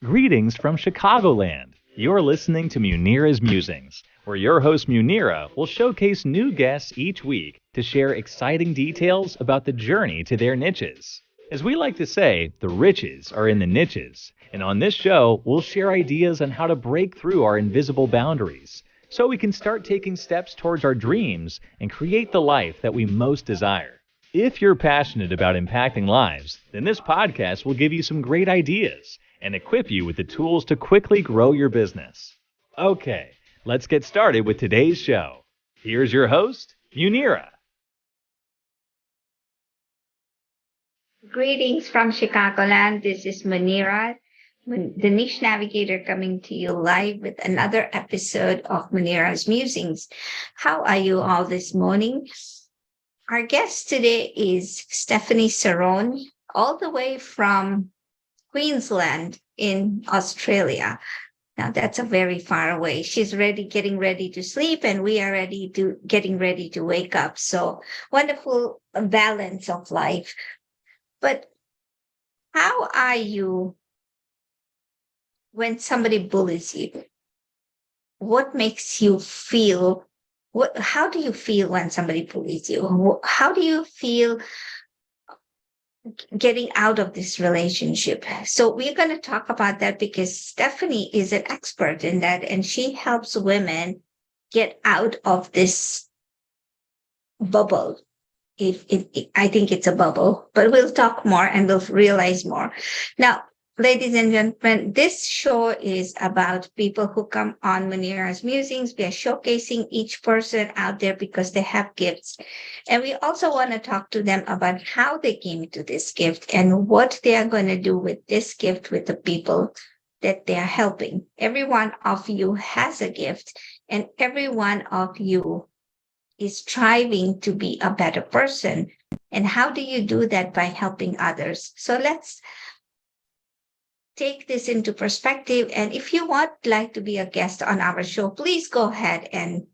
Greetings from Chicagoland. You're listening to Munira's Musings, where your host Munira will showcase new guests each week to share exciting details about the journey to their niches. As we like to say, the riches are in the niches. And on this show, we'll share ideas on how to break through our invisible boundaries so we can start taking steps towards our dreams and create the life that we most desire. If you're passionate about impacting lives, then this podcast will give you some great ideas and equip you with the tools to quickly grow your business. Okay, let's get started with today's show. Here's your host, Munira. Greetings from Chicagoland. This is Munira, the Niche Navigator, coming to you live with another episode of Munira's Musings. How are you all this morning? Our guest today is Stephanie Serone, all the way from Queensland in Australia. Now that's a very far away. She's getting ready to sleep, and we are getting ready to wake up. So wonderful balance of life. But how are you when somebody bullies you? What makes you feel? How do you feel when somebody bullies you? How do you feel getting out of this relationship? So we're going to talk about that because Stephanie is an expert in that, and she helps women get out of this bubble. I think it's a bubble, but we'll talk more and we'll realize more. Now, ladies and gentlemen, this show is about people who come on Munira's Musings. We are showcasing each person out there because they have gifts. And we also want to talk to them about how they came to this gift and what they are going to do with this gift with the people that they are helping. Every one of you has a gift, and every one of you is striving to be a better person. And how do you do that? By helping others. So let's take this into perspective. And if you would like to be a guest on our show, please go ahead and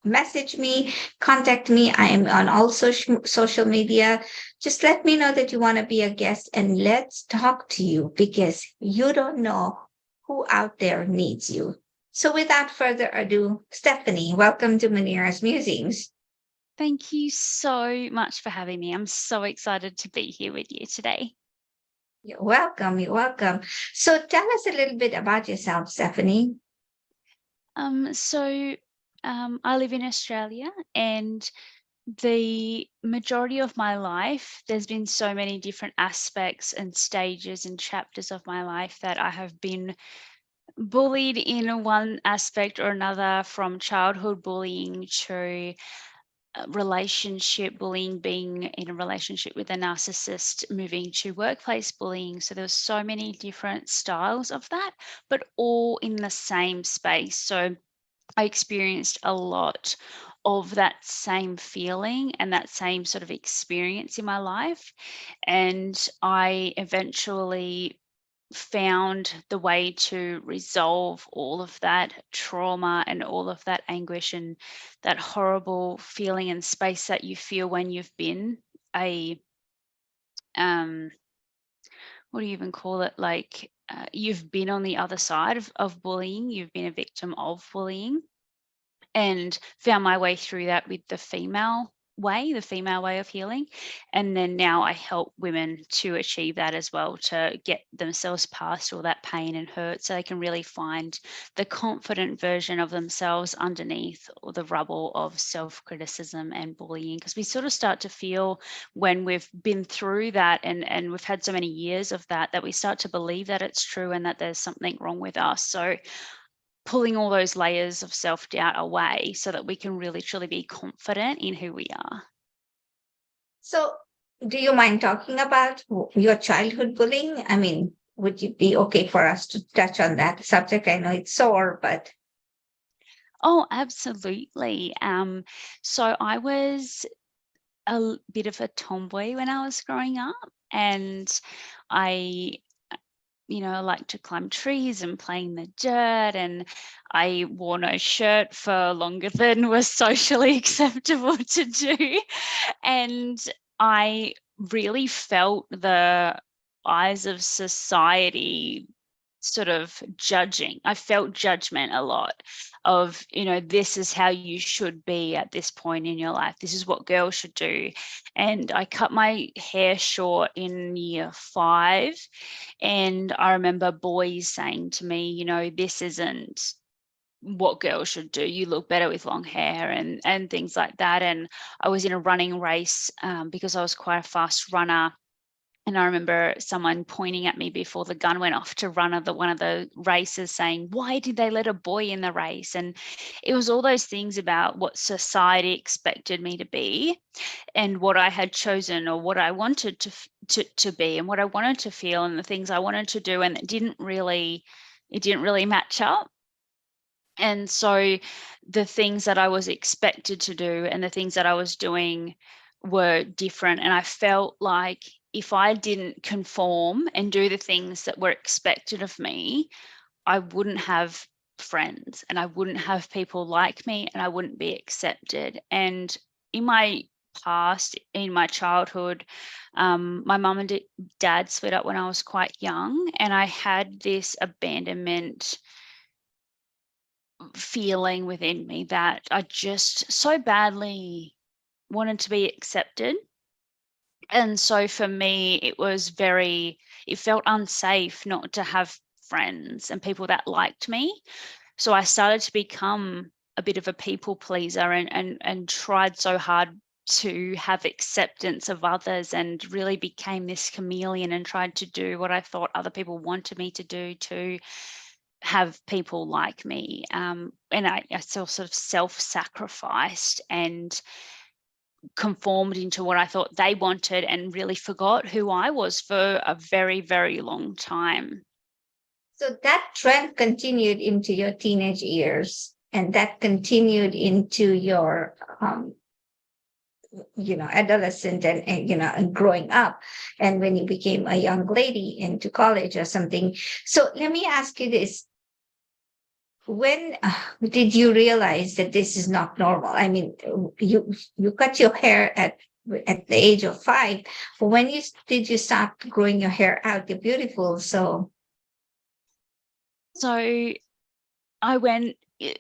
message me, contact me. I am on all social media. Just let me know that you want to be a guest, and let's talk to you, because you don't know who out there needs you. So without further ado, Stephanie, welcome to Munira's Musings. Thank you so much for having me. I'm so excited to be here with you today. You're welcome. You're welcome. So tell us a little bit about yourself, Stephanie. I live in Australia, and the majority of my life, there's been so many different aspects and stages and chapters of my life that I have been bullied in one aspect or another, from childhood bullying to relationship bullying, being in a relationship with a narcissist, moving to workplace bullying. So there's so many different styles of that, but all in the same space. So I experienced a lot of that same feeling and that same sort of experience in my life. And I eventually found the way to resolve all of that trauma and all of that anguish and that horrible feeling and space that you feel when you've been a um what do you even call it, like you've been on the other side of bullying, you've been a victim of bullying, and found my way through that with the female way of healing. And then now I help women to achieve that as well, to get themselves past all that pain and hurt so they can really find the confident version of themselves underneath all the rubble of self-criticism and bullying. Because we sort of start to feel, when we've been through that and we've had so many years of that, that we start to believe that it's true and that there's something wrong with us. So pulling all those layers of self-doubt away so that we can really truly be confident in who we are. So do you mind talking about your childhood bullying? I mean, would it be okay for us to touch on that subject? I know it's sore, but Oh, absolutely. So I was a bit of a tomboy when I was growing up, and I like to climb trees and play in the dirt, and I wore no shirt for longer than was socially acceptable to do. And I really felt the eyes of society sort of judging. I felt judgment a lot of, this is how you should be at this point in your life. This is what girls should do. And I cut my hair short in year 5. And I remember boys saying to me, this isn't what girls should do. You look better with long hair and things like that. And I was in a running race because I was quite a fast runner. And I remember someone pointing at me before the gun went off to run one of the races saying, why did they let a boy in the race? And it was all those things about what society expected me to be and what I had chosen or what I wanted to be and what I wanted to feel and the things I wanted to do. And it didn't really match up. And so the things that I was expected to do and the things that I was doing were different. And I felt like if I didn't conform and do the things that were expected of me, I wouldn't have friends and I wouldn't have people like me and I wouldn't be accepted. And in my past, in my childhood, my mum and dad split up when I was quite young, and I had this abandonment feeling within me that I just so badly wanted to be accepted. And so for me, it felt unsafe not to have friends and people that liked me. So I started to become a bit of a people pleaser and tried so hard to have acceptance of others and really became this chameleon and tried to do what I thought other people wanted me to do to have people like me. And I sort of self-sacrificed and conformed into what I thought they wanted and really forgot who I was for a very, very long time. So that trend continued into your teenage years, and that continued into your, adolescent and growing up, and when you became a young lady into college or something. So let me ask you this: when did you realize that this is not normal? I mean, you cut your hair at the age of 5. When did you start growing your hair out? You're beautiful. So I went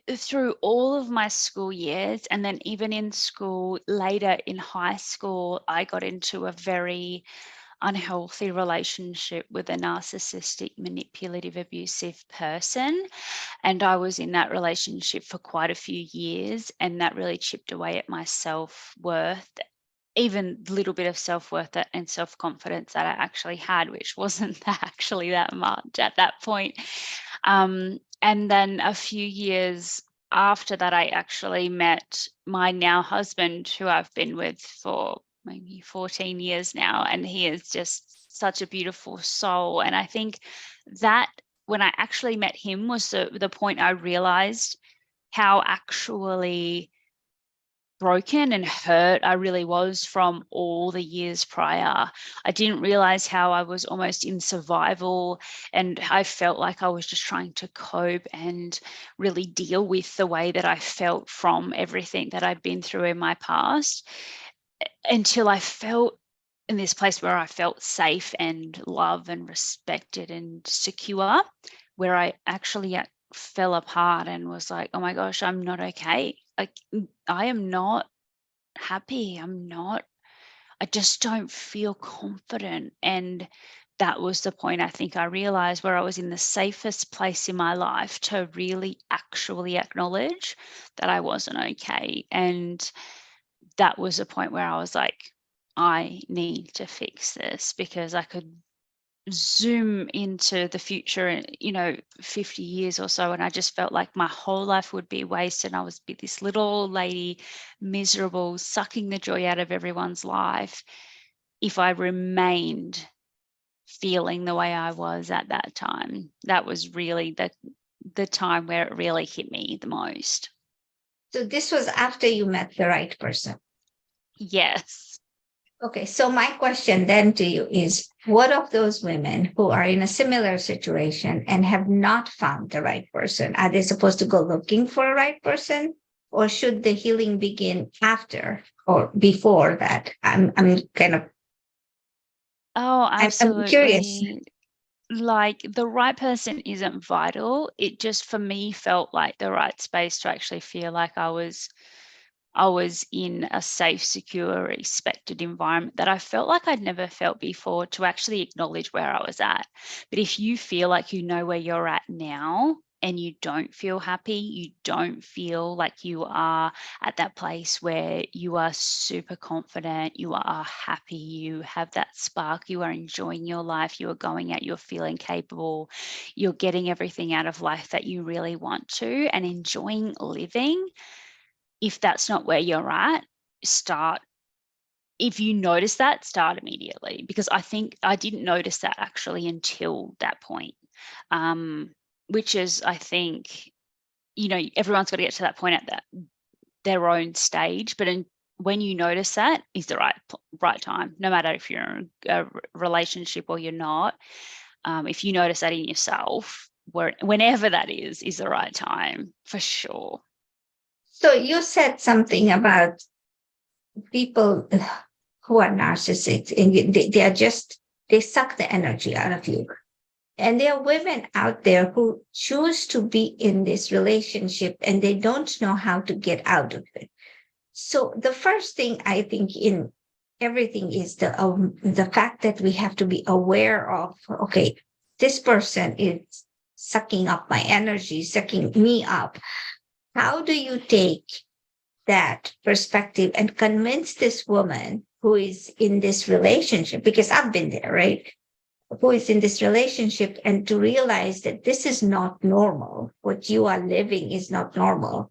through all of my school years, and then even in school, later in high school, I got into a very unhealthy relationship with a narcissistic, manipulative, abusive person. And I was in that relationship for quite a few years, and that really chipped away at my self-worth, even a little bit of self-worth and self-confidence that I actually had, which wasn't actually that much at that point. And then a few years after that, I actually met my now husband, who I've been with for maybe 14 years now, and he is just such a beautiful soul. And I think that when I actually met him was the point I realized how actually broken and hurt I really was from all the years prior. I didn't realize how I was almost in survival, and I felt like I was just trying to cope and really deal with the way that I felt from everything that I'd been through in my past, until I felt in this place where I felt safe and loved and respected and secure, where I actually fell apart and was like, oh my gosh, I'm not okay. Like, I am not happy. I just don't feel confident. And that was the point I think I realized, where I was in the safest place in my life to really actually acknowledge that I wasn't okay. And that was a point where I was like, I need to fix this, because I could zoom into the future, 50 years or so, and I just felt like my whole life would be wasted. I was be this little old lady, miserable, sucking the joy out of everyone's life, if I remained feeling the way I was at that time. That was really the time where it really hit me the most. so this was after you met the right person. Yes. Okay, so my question then to you is, what of those women who are in a similar situation and have not found the right person? Are they supposed to go looking for a right person, or should the healing begin after or before that? I'm kind of Oh, I'm curious. absolutely. like the right person isn't vital. It just, for me, felt like the right space to actually feel like I was in a safe, secure, respected environment that I felt like I'd never felt before, to actually acknowledge where I was at. But if you feel like you know where you're at now and you don't feel happy, you don't feel like you are at that place where you are super confident, you are happy, you have that spark, you are enjoying your life, you are going out, you're feeling capable, you're getting everything out of life that you really want to and enjoying living. If that's not where you're at, start. If you notice that, start immediately, because I think I didn't notice that actually until that point, which is, I think, everyone's got to get to that point at their own stage, but when you notice that is the right time, no matter if you're in a relationship or you're not. If you notice that in yourself, whenever that is the right time, for sure. So you said something about people who are narcissists, and they are just, they suck the energy out of you. And there are women out there who choose to be in this relationship and they don't know how to get out of it. So the first thing I think in everything is the fact that we have to be aware of, okay, this person is sucking up my energy, sucking me up. How do you take that perspective and convince this woman who is in this relationship? Because I've been there, right? Who is in this relationship, and to realize that this is not normal. What you are living is not normal.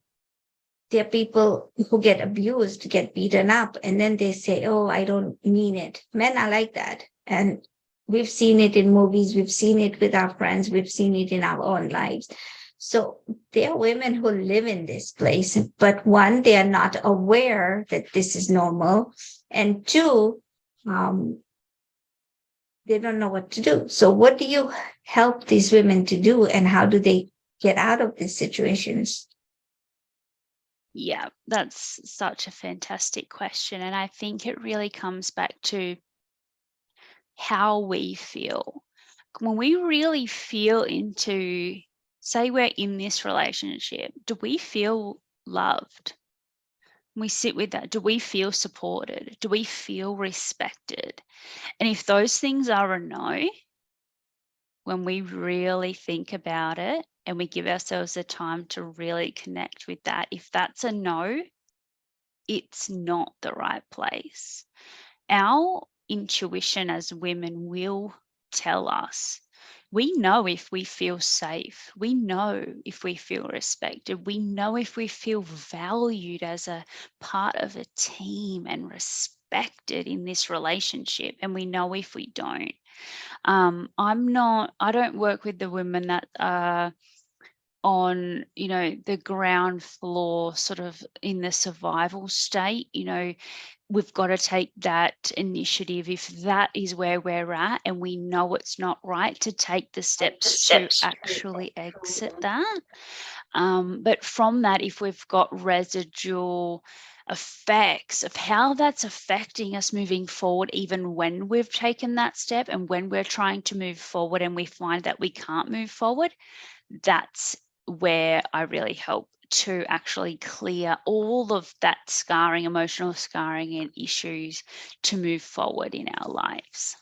There are people who get abused, get beaten up, and then they say, oh, I don't mean it. Men are like that. And we've seen it in movies, we've seen it with our friends, we've seen it in our own lives. So there are women who live in this place, but one, they are not aware that this is normal. And two, they don't know what to do. So what do you help these women to do, and how do they get out of these situations? Yeah, that's such a fantastic question. And I think it really comes back to how we feel. When we really feel into, say, we're in this relationship, do we feel loved? When we sit with that, do we feel supported? Do we feel respected? And if those things are a no, when we really think about it and we give ourselves the time to really connect with that, if that's a no, it's not the right place. Our intuition as women will tell us. We know if we feel safe. We know if we feel respected. We know if we feel valued as a part of a team and respected in this relationship. And we know if we don't. I don't work with the women that are on, the ground floor, sort of in the survival state. We've got to take that initiative, if that is where we're at and we know it's not right, to take the steps to actually exit that. But from that, if we've got residual effects of how that's affecting us moving forward, even when we've taken that step and when we're trying to move forward and we find that we can't move forward, that's where I really help to actually clear all of that scarring, emotional scarring and issues, to move forward in our lives.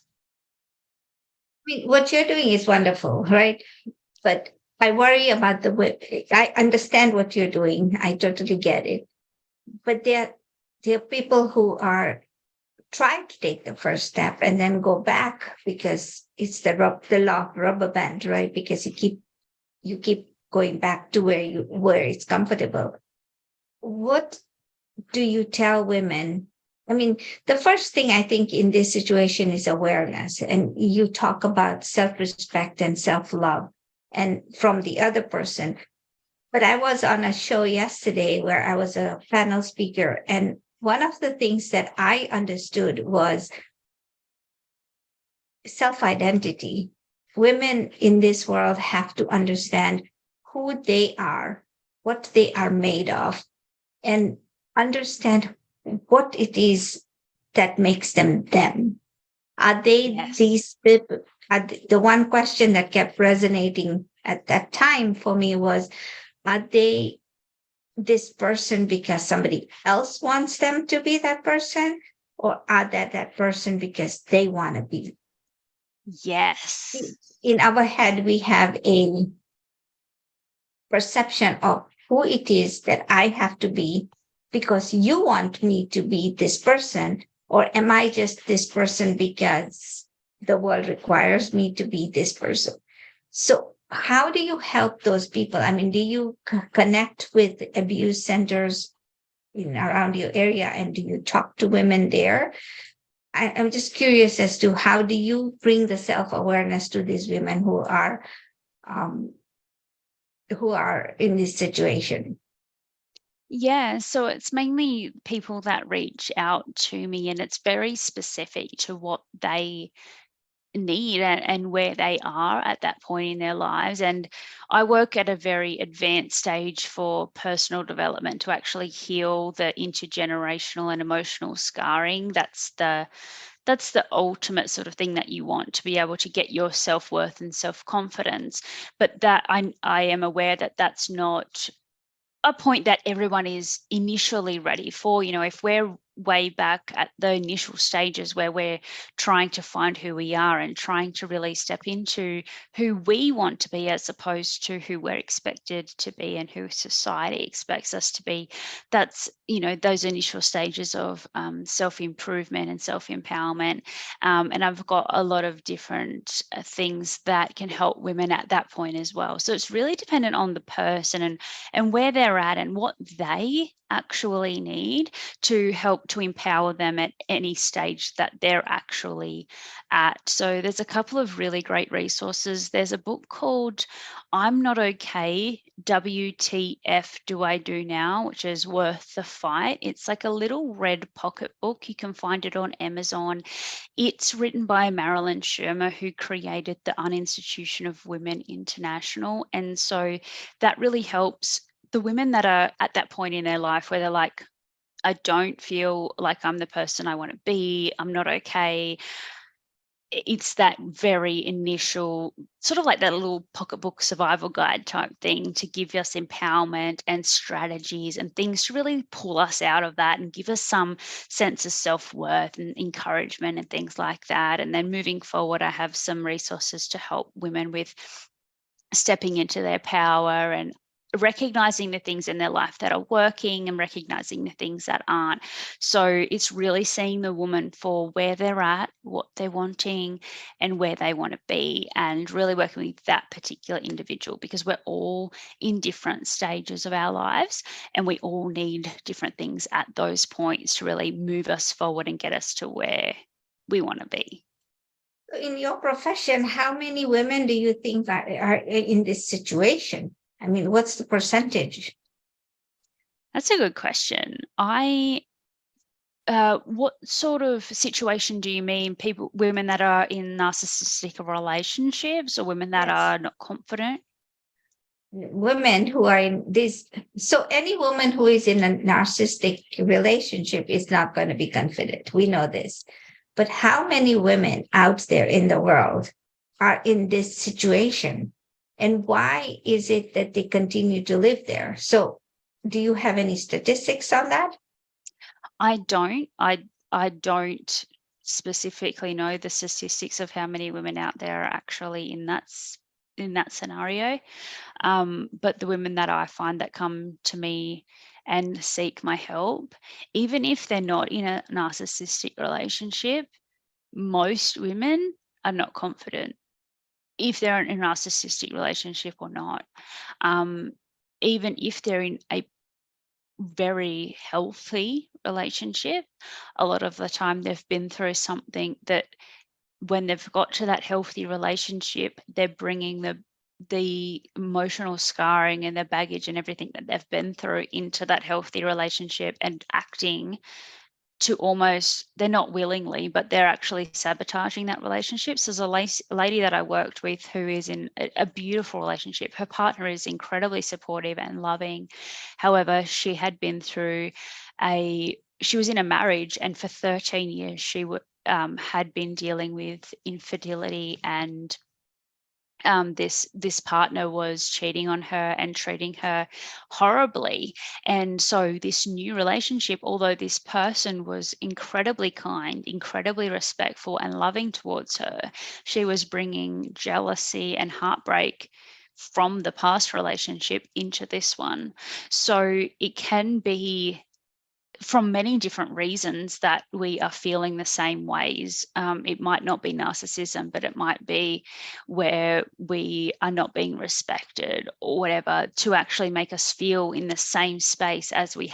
I mean, what you're doing is wonderful, right? But I worry about I understand what you're doing. I totally get it. But there are people who are trying to take the first step and then go back because it's the law of rubber band, right? Because you keep going back to where it's comfortable. What do you tell women? I mean, the first thing I think in this situation is awareness. And you talk about self-respect and self-love and from the other person. But I was on a show yesterday where I was a panel speaker. And one of the things that I understood was self-identity. Women in this world have to understand who they are, what they are made of, and understand what it is that makes them them. Are they Yes. these people? The one question that kept resonating at that time for me was, are they this person because somebody else wants them to be that person? Or are that person because they want to be? Yes. In our head, we have a perception of who it is that I have to be because you want me to be this person, or am I just this person because the world requires me to be this person? So, how do you help those people? I mean, do you connect with abuse centers in around your area, and do you talk to women there? I'm just curious as to how do you bring the self awareness to these women um, who are in this situation? Yeah, so it's mainly people that reach out to me, and it's very specific to what they need and where they are at that point in their lives. And I work at a very advanced stage for personal development to actually heal the intergenerational and emotional scarring. That's the ultimate sort of thing that you want, to be able to get your self-worth and self-confidence. But that I am aware that that's not a point that everyone is initially ready for. If we're way back at the initial stages where we're trying to find who we are and trying to really step into who we want to be as opposed to who we're expected to be and who society expects us to be, that's those initial stages of self-improvement and self-empowerment. And I've got a lot of different things that can help women at that point as well. So it's really dependent on the person and where they're at and what they actually need to help to empower them at any stage that they're actually at. So there's a couple of really great resources. There's a book called I'm Not Okay, WTF Do I Do Now, which is worth the fight. It's like a little red pocket book. You can find it on Amazon. It's written by Marilyn Shermer, who created the Uninstitution of Women International. And so that really helps the women that are at that point in their life where they're like, I don't feel like I'm the person I want to be. I'm not okay. It's that very initial, sort of like that little pocketbook survival guide type thing to give us empowerment and strategies and things to really pull us out of that and give us some sense of self-worth and encouragement and things like that. And then moving forward, I have some resources to help women with stepping into their power and recognizing the things in their life that are working and recognizing the things that aren't. So it's really seeing the woman for where they're at, what they're wanting, and where they want to be, and really working with that particular individual, because we're all in different stages of our lives and we all need different things at those points to really move us forward and get us to where we want to be. In your profession, how many women do you think are in this situation? I mean, what's the percentage? That's a good question. What sort of situation do you mean? Women that are in narcissistic relationships, or women that Yes. are not confident? Women who are in this. So, any woman who is in a narcissistic relationship is not going to be confident. We know this. But how many women out there in the world are in this situation? And why is it that they continue to live there? So, do you have any statistics on that? I don't. I don't specifically know the statistics of how many women out there are actually in that scenario. But the women that I find that come to me and seek my help, even if they're not in a narcissistic relationship, most women are not confident if they're in a narcissistic relationship or not. Um, Even if they're in a very healthy relationship, a lot of the time they've been through something that when they've got to that healthy relationship, they're bringing the emotional scarring and the baggage and everything that they've been through into that healthy relationship and acting to almost, they're not willingly, but they're actually sabotaging that relationship. So there's a lady that I worked with who is in a beautiful relationship. Her partner is incredibly supportive and loving. However, she had been through she was in a marriage, and for 13 years had been dealing with infidelity, and this partner was cheating on her and treating her horribly. And so this new relationship, although this person was incredibly kind, incredibly respectful and loving towards her, she was bringing jealousy and heartbreak from the past relationship into this one. So it can be from many different reasons that we are feeling the same ways. It might not be narcissism, but it might be where we are not being respected or whatever, to actually make us feel in the same space as we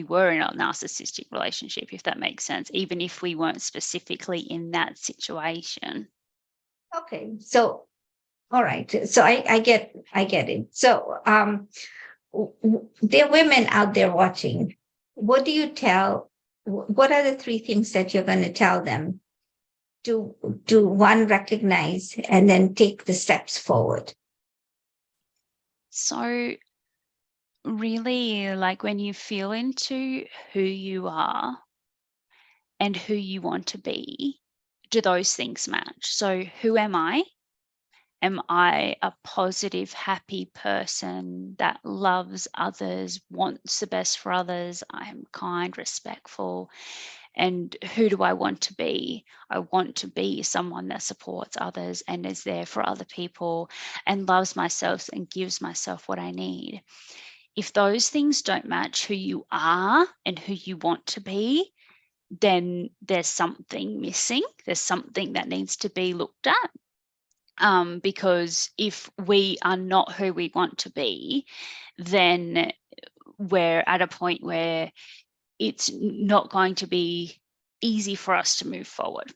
were in a narcissistic relationship, if that makes sense, even if we weren't specifically in that situation. Okay, so all right, so I get it. So there are women out there watching. What do you tell? What are the three things that you're going to tell them to one, recognize and then take the steps forward? So really, like, when you feel into who you are and who you want to be, do those things match? So who am I? Am I a positive, happy person that loves others, wants the best for others? I'm kind, respectful. And who do I want to be? I want to be someone that supports others and is there for other people and loves myself and gives myself what I need. If those things don't match who you are and who you want to be, then there's something missing. There's something that needs to be looked at. Because if we are not who we want to be, then we're at a point where it's not going to be easy for us to move forward.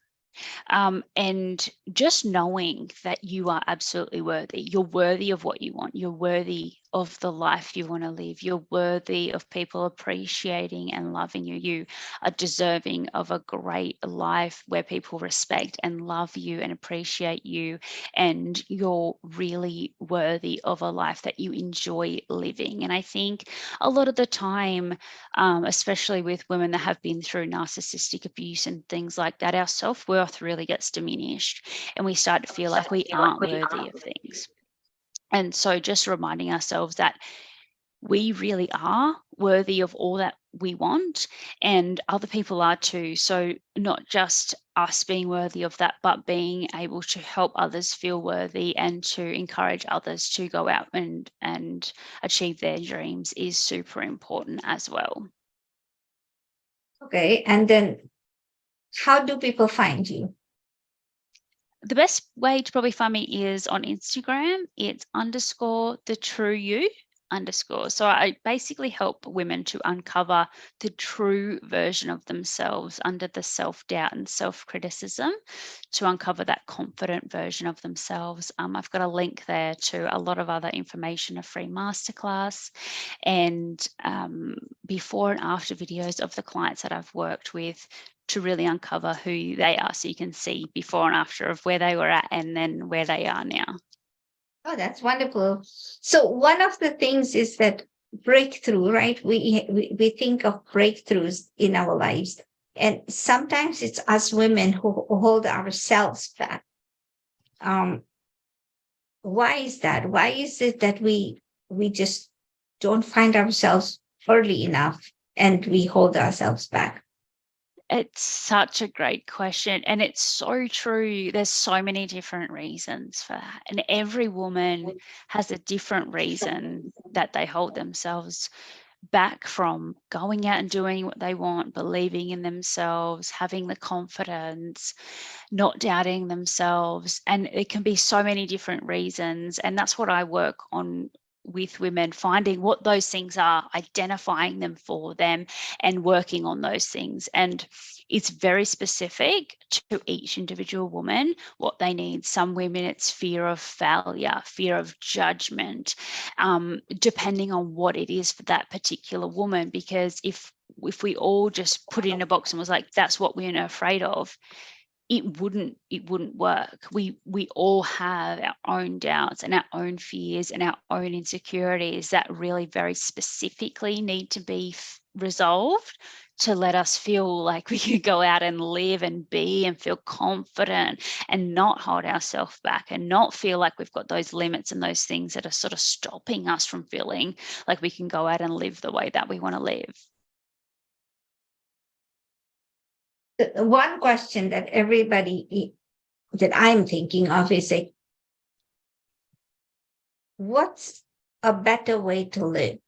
And just knowing that you are absolutely worthy. You're worthy of what you want. You're worthy of the life you want to live. You're worthy of people appreciating and loving you. You are deserving of a great life where people respect and love you and appreciate you. And you're really worthy of a life that you enjoy living. And I think a lot of the time, especially with women that have been through narcissistic abuse and things like that, our self-worth really gets diminished and we start to feel like we aren't worthy of things. And so just reminding ourselves that we really are worthy of all that we want, and other people are too. So not just us being worthy of that, but being able to help others feel worthy and to encourage others to go out and achieve their dreams is super important as well. Okay, and then how do people find you? The best way to probably find me is on Instagram. It's _the_true_you_. So I basically help women to uncover the true version of themselves under the self-doubt and self-criticism, to uncover that confident version of themselves. I've got a link there to a lot of other information, a free masterclass, and before and after videos of the clients that I've worked with, to really uncover who they are, so you can see before and after of where they were at and then where they are now. Oh, that's wonderful. So one of the things is that breakthrough, right? We think of breakthroughs in our lives, and sometimes it's us women who hold ourselves back. Why is that? Why is it that we just don't find ourselves early enough and we hold ourselves back? It's such a great question, and it's so true. There's so many different reasons for that, and every woman has a different reason that they hold themselves back from going out and doing what they want, believing in themselves, having the confidence, not doubting themselves. And it can be so many different reasons. And that's what I work on with women, finding what those things are, identifying them for them, and working on those things. And it's very specific to each individual woman what they need. Some women, it's fear of failure, fear of judgment, depending on what it is for that particular woman. Because if we all just put it in a box and was like, that's what we're afraid of, it wouldn't work. We all have our own doubts and our own fears and our own insecurities that really very specifically need to be resolved to let us feel like we can go out and live and be and feel confident and not hold ourselves back and not feel like we've got those limits and those things that are sort of stopping us from feeling like we can go out and live the way that we want to live. One question that that I'm thinking of is like, what's a better way to live?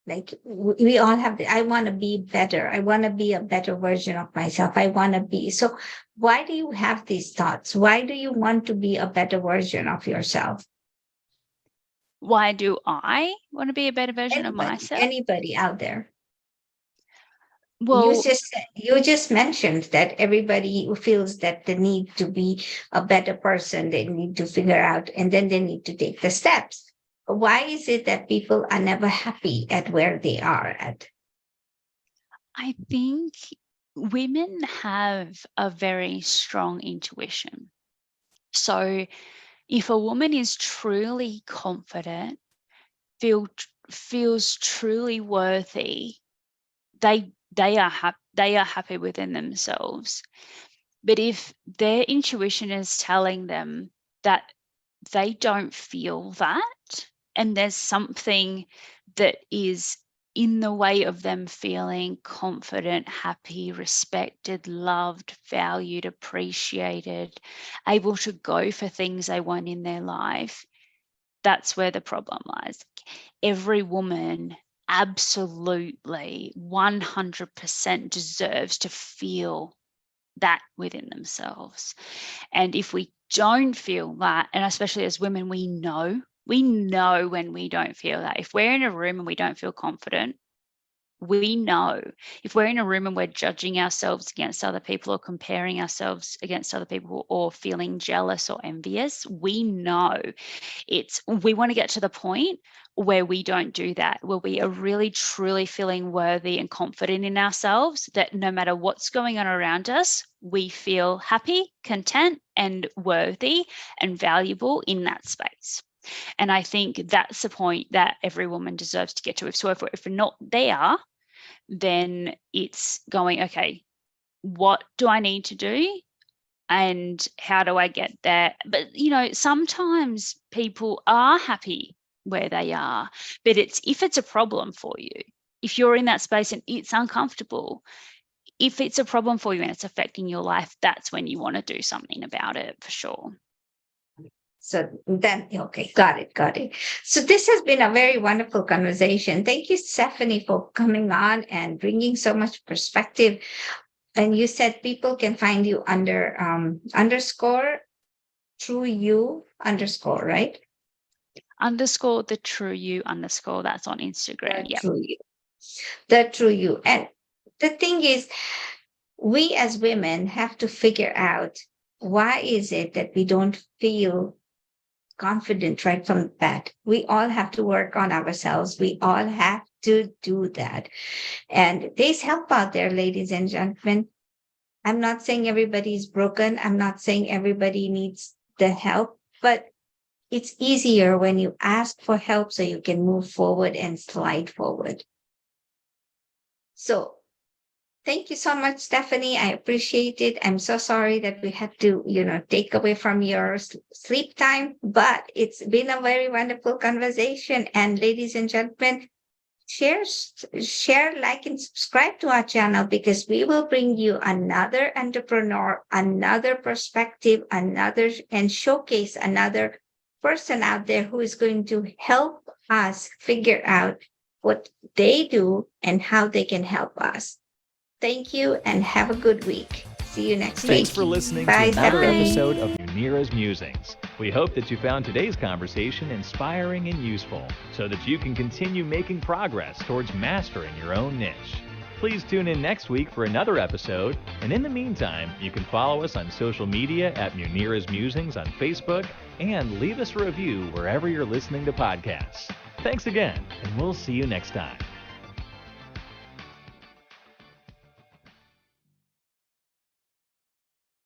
Like we all have, I want to be better. I want to be a better version of myself. I want to be. So why do you have these thoughts? Why do you want to be a better version of yourself? Why do I want to be a better version of myself? Anybody out there? Well, you just mentioned that everybody who feels that they need to be a better person, they need to figure out, and then they need to take the steps. Why is it that people are never happy at where they are at? I think women have a very strong intuition. So if a woman is truly confident, feels truly worthy, they are happy within themselves. But if their intuition is telling them that they don't feel that, and there's something that is in the way of them feeling confident, happy, respected, loved, valued, appreciated, able to go for things they want in their life, that's where the problem lies. Every woman absolutely 100% deserves to feel that within themselves. And if we don't feel that, and especially as women, we know when we don't feel that. If we're in a room and we don't feel confident, we know. If we're in a room and we're judging ourselves against other people or comparing ourselves against other people or feeling jealous or envious, we know we want to get to the point where we don't do that, where we are really truly feeling worthy and confident in ourselves, that no matter what's going on around us, we feel happy, content, and worthy and valuable in that space. And I think that's the point that every woman deserves to get to. So if we're not there, then it's going, okay, what do I need to do? And how do I get there? But, sometimes people are happy where they are, but if it's a problem for you, if you're in that space and it's uncomfortable, if it's a problem for you and it's affecting your life, that's when you want to do something about it, for sure. So then, okay, got it. So this has been a very wonderful conversation. Thank you, Stephanie, for coming on and bringing so much perspective. And you said people can find you under underscore true you underscore, right? Underscore the true you underscore. That's on Instagram. Yeah. The true you. And the thing is, we as women have to figure out, why is it that we don't feel confident right from the bat? We all have to work on ourselves. We all have to do that. And there's help out there, ladies and gentlemen. I'm not saying everybody's broken. I'm not saying everybody needs the help, but it's easier when you ask for help so you can move forward and slide forward. So thank you so much, Stephanie. I appreciate it. I'm so sorry that we had to, take away from your sleep time, but it's been a very wonderful conversation. And ladies and gentlemen, share, like, and subscribe to our channel, because we will bring you another entrepreneur, another perspective, and showcase another person out there who is going to help us figure out what they do and how they can help us. Thank you and have a good week. See you next week. Thanks for listening to another episode of Munira's Musings. We hope that you found today's conversation inspiring and useful, so that you can continue making progress towards mastering your own niche. Please tune in next week for another episode, and in the meantime, you can follow us on social media at Munira's Musings on Facebook, and leave us a review wherever you're listening to podcasts. Thanks again, and we'll see you next time.